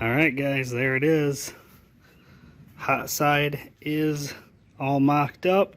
Alright guys, there it is. Hot side is all mocked up.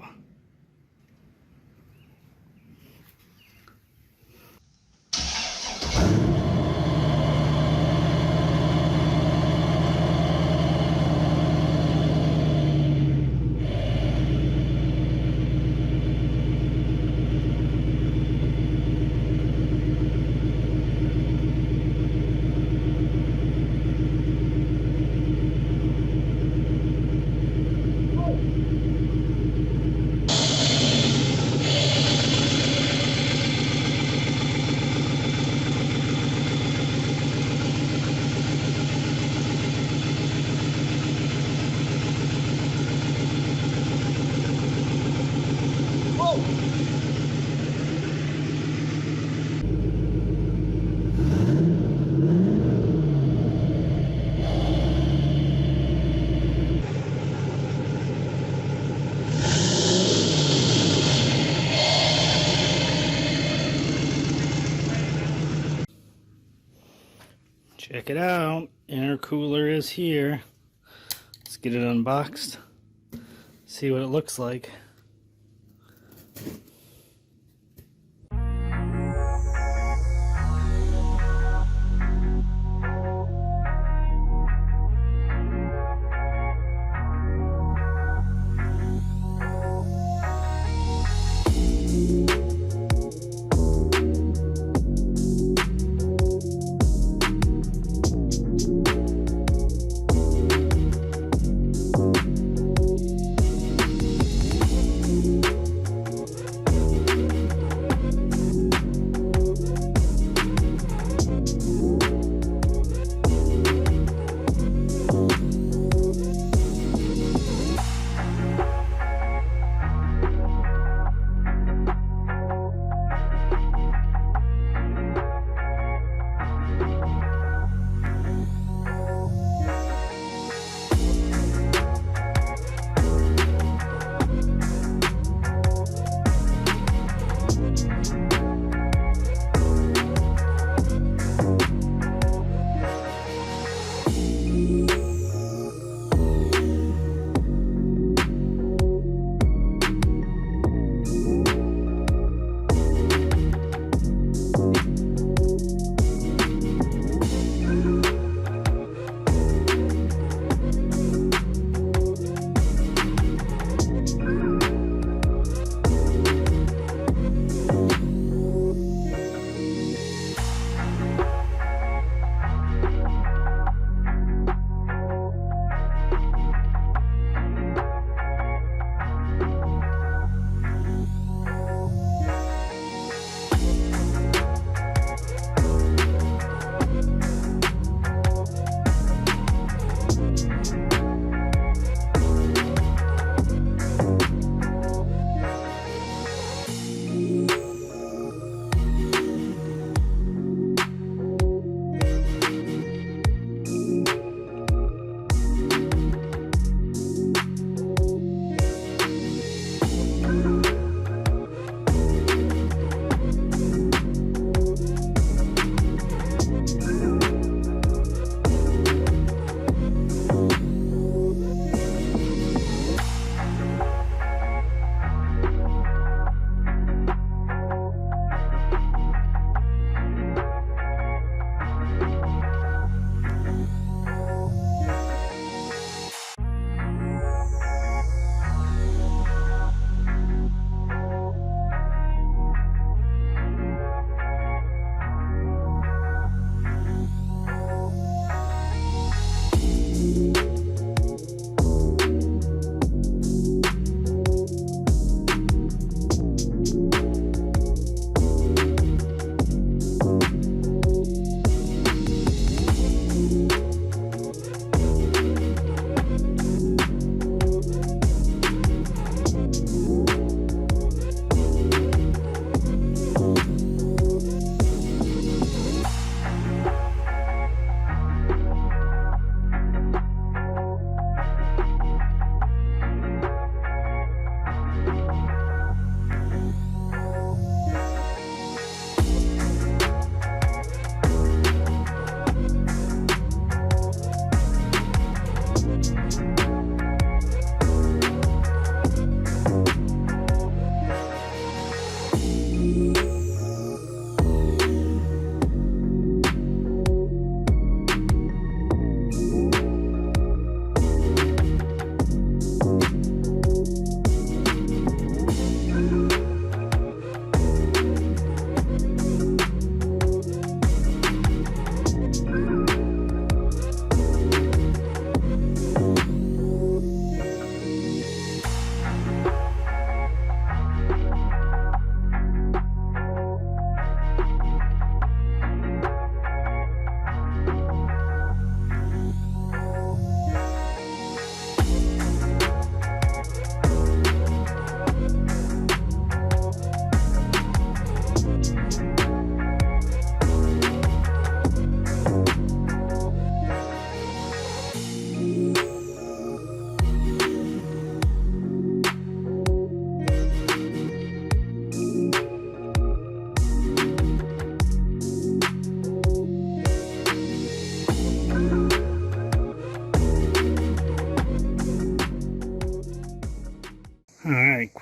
Check it out, intercooler is here. Let's get it unboxed, see what it looks like.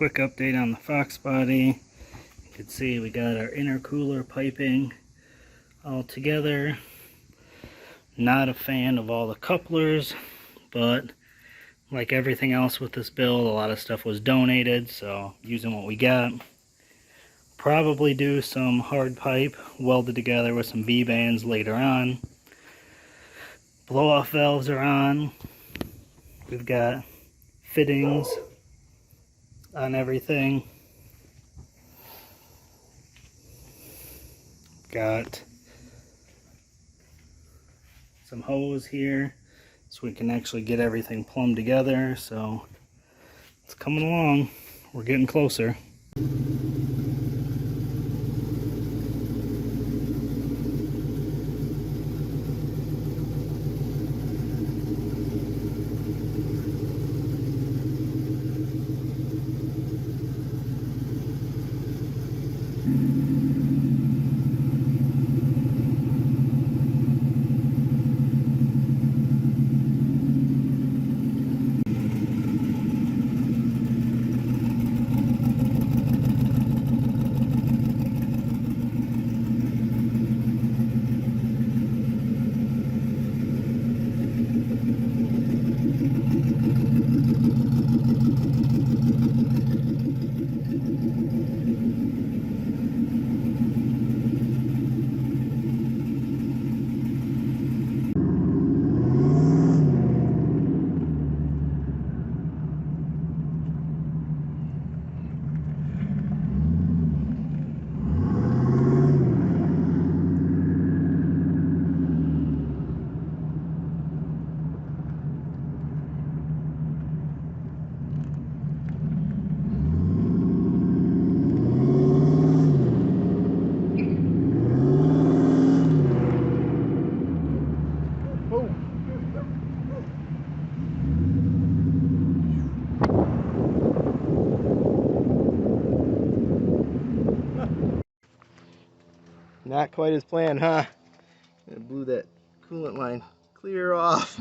quick update on the Foxbody. You can see we got our intercooler piping all together. Not a fan of all the couplers, but like everything else with this build, a lot of stuff was donated, so using what we got. Probably do some hard pipe welded together with some V-bands later on. Blow-off valves are on. We've got fittings on everything. Got some hose here so we can actually get everything plumbed together. So it's coming along. We're getting closer. Not quite as planned, huh? I blew that coolant line clear off.